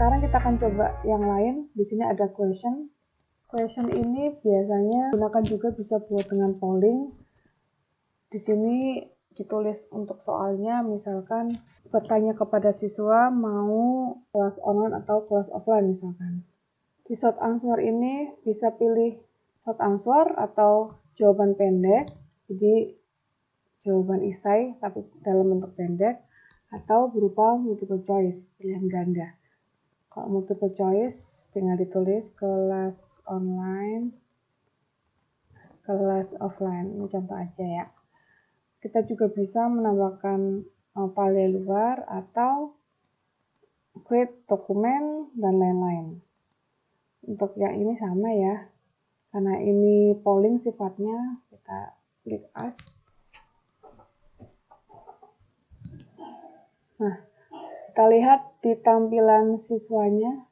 Sekarang kita akan coba yang lain. Di sini ada question. Question ini biasanya gunakan juga bisa buat dengan polling. Di sini ditulis untuk soalnya, misalkan bertanya kepada siswa mau kelas online atau kelas offline misalkan. Di short answer ini bisa pilih short answer atau jawaban pendek, jadi jawaban esai tapi dalam bentuk pendek, atau berupa multiple choice, pilihan ganda. Kalau multiple choice tinggal ditulis kelas online, kelas offline, ini contoh aja ya. Kita juga bisa menambahkan file luar atau create dokumen dan lain-lain. Untuk yang ini sama ya, karena ini polling sifatnya, kita klik as. Nah, kita lihat di tampilan siswanya,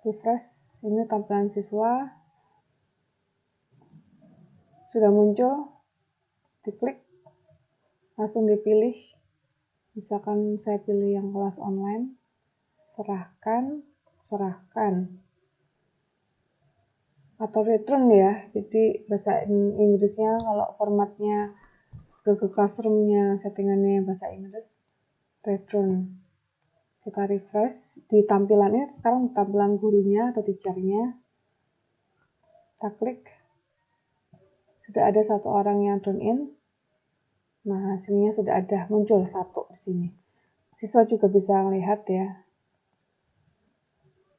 refresh, ini tampilan siswa sudah muncul, diklik, langsung dipilih. Misalkan saya pilih yang kelas online, serahkan, atau return ya, jadi bahasa Inggrisnya kalau formatnya Google Classroom-nya settingannya bahasa Inggris, return. Kita refresh di tampilan ini, sekarang tampilan gurunya atau teacher-nya, kita klik, sudah ada satu orang yang join in. Nah, hasilnya sudah ada, muncul satu di sini. Siswa juga bisa melihat ya.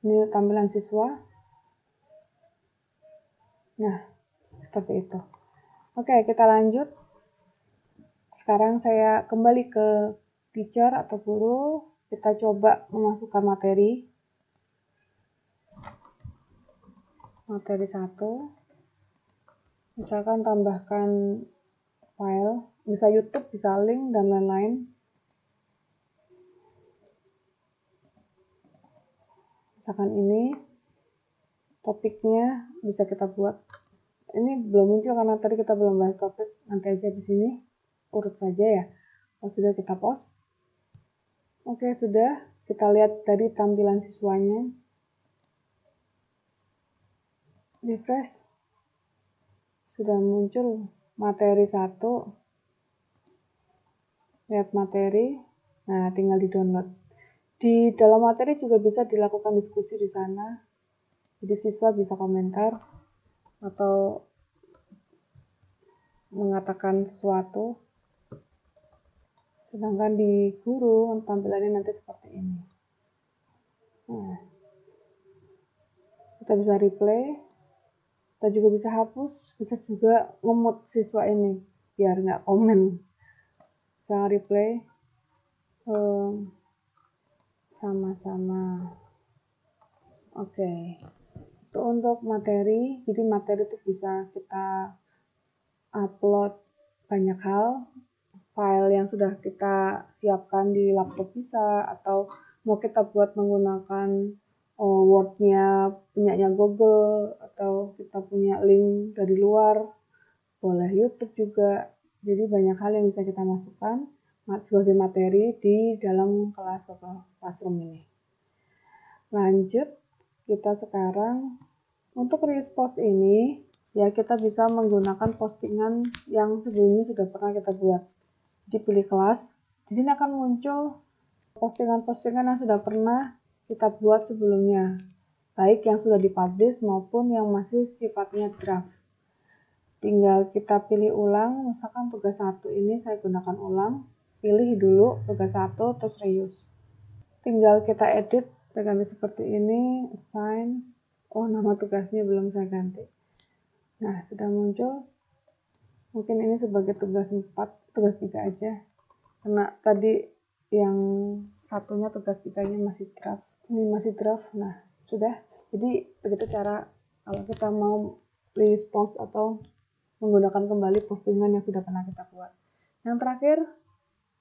Ini tampilan siswa. Nah, seperti itu. Oke, kita lanjut. Sekarang saya kembali ke teacher atau guru. Kita coba memasukkan materi. Materi 1. Misalkan tambahkan file, bisa YouTube, bisa link, dan lain-lain. Misalkan ini, topiknya bisa kita buat. Ini belum muncul karena tadi kita belum bahas topik, nanti aja di sini, urut saja ya. Kalau sudah kita post. Oke, sudah. Kita lihat tadi tampilan siswanya. Refresh. Sudah muncul materi 1. Lihat materi. Nah, tinggal di-download. Di dalam materi juga bisa dilakukan diskusi di sana. Jadi siswa bisa komentar atau mengatakan sesuatu. Sedangkan di guru tampilannya nanti seperti ini. Nah, kita bisa replay. Kita juga bisa hapus. Bisa juga nge-mute siswa ini biar nggak komen. Bisa replay. Sama-sama. Oke. Itu untuk materi. Jadi materi itu bisa kita upload banyak hal. File yang sudah kita siapkan di laptop bisa, atau mau kita buat menggunakan Word-nya punyanya Google, atau kita punya link dari luar, boleh YouTube juga. Jadi banyak hal yang bisa kita masukkan sebagai materi di dalam kelas Google Classroom ini. Lanjut, kita sekarang untuk reuse post ini, ya kita bisa menggunakan postingan yang sebelumnya sudah pernah kita buat. Dipilih kelas, di sini akan muncul postingan-postingan yang sudah pernah kita buat sebelumnya, baik yang sudah dipublish maupun yang masih sifatnya draft. Tinggal kita pilih ulang, misalkan tugas 1 ini saya gunakan ulang, pilih dulu tugas 1 terus reuse. Tinggal kita edit, saya ganti seperti ini, assign, nama tugasnya belum saya ganti. Nah, sudah muncul. Mungkin ini sebagai tugas 4, tugas 3 aja. Karena tadi yang satunya tugas 3-nya masih draft. Ini masih draft. Nah, sudah. Jadi, begitu cara kalau kita mau reuse post atau menggunakan kembali postingan yang sudah pernah kita buat. Yang terakhir,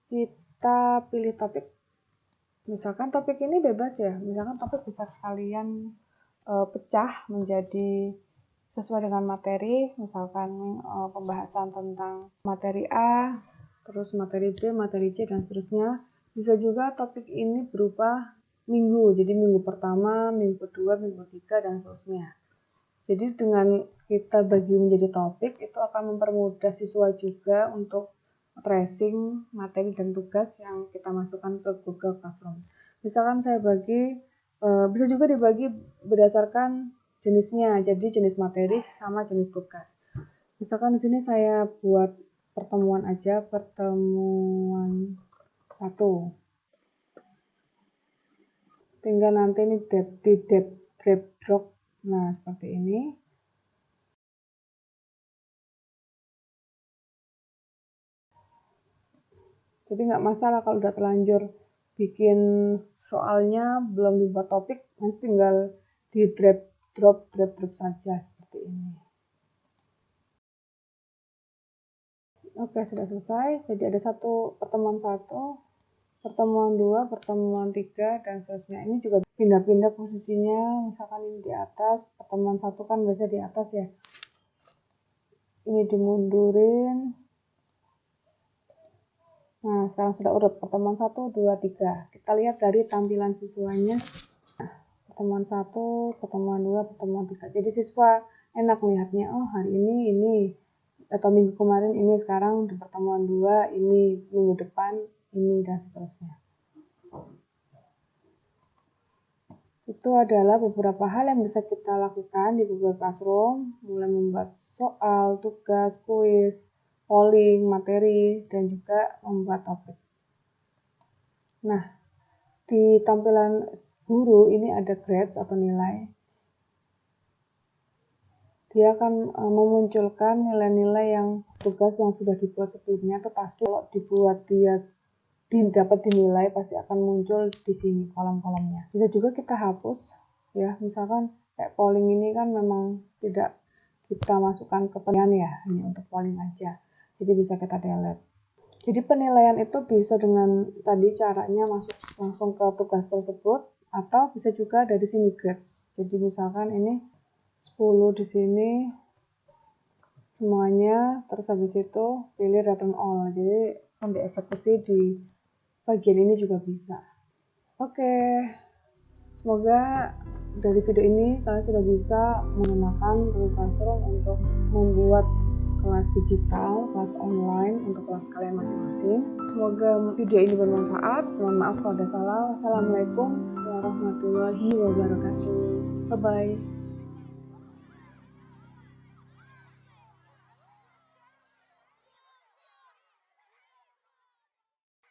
kita pilih topik. Misalkan topik ini bebas ya. Misalkan topik bisa kalian pecah menjadi sesuai dengan materi, misalkan pembahasan tentang materi A, terus materi B, materi C, dan seterusnya. Bisa juga topik ini berupa minggu. Jadi minggu pertama, minggu kedua, minggu ketiga, dan seterusnya. Jadi dengan kita bagi menjadi topik, itu akan mempermudah siswa juga untuk tracing materi dan tugas yang kita masukkan ke Google Classroom. Misalkan saya bagi, bisa juga dibagi berdasarkan jenisnya, jadi jenis materi sama jenis tugas. Misalkan di sini saya buat pertemuan aja, pertemuan 1. Tinggal nanti ini di drag drop. Nah, seperti ini. Jadi nggak masalah kalau udah terlanjur bikin soalnya belum dibuat topik, nanti tinggal di drag drop saja seperti ini. Oke, sudah selesai. Jadi ada pertemuan 1, pertemuan 2, pertemuan 3, dan seterusnya. Ini juga pindah-pindah posisinya. Misalkan ini di atas, pertemuan 1 kan biasa di atas ya. Ini dimundurin. Nah, sekarang sudah urut pertemuan 1, 2, 3. Kita lihat dari tampilan siswanya. Pertemuan 1, pertemuan 2, pertemuan 3. Jadi siswa enak melihatnya, oh hari ini, atau minggu kemarin ini, sekarang di pertemuan 2, ini, minggu depan ini, dan seterusnya. Itu adalah beberapa hal yang bisa kita lakukan di Google Classroom, mulai membuat soal, tugas, kuis, polling, materi, dan juga membuat topik. Nah, di tampilan guru ini ada grades atau nilai. Dia akan memunculkan nilai-nilai yang tugas yang sudah dibuat sebelumnya, itu pasti kalau dibuat dia dapat dinilai pasti akan muncul di sini kolom-kolomnya. Bisa juga kita hapus ya, misalkan kayak polling ini kan memang tidak kita masukkan ke penilaian ya, hanya untuk polling aja, jadi bisa kita delete. Jadi penilaian itu bisa dengan tadi caranya masuk langsung ke tugas tersebut, atau bisa juga dari sini grades. Jadi misalkan ini 10 di sini semuanya, terus habis itu pilih return all, jadi akan dieksekusi di bagian ini juga bisa. Oke, semoga dari video ini kalian sudah bisa menggunakan Google Classroom untuk membuat kelas digital, kelas online untuk kelas kalian masing-masing. Semoga video ini bermanfaat. Mohon maaf kalau ada salah. Wassalamualaikum warahmatullahi wabarakatuh. Bye-bye.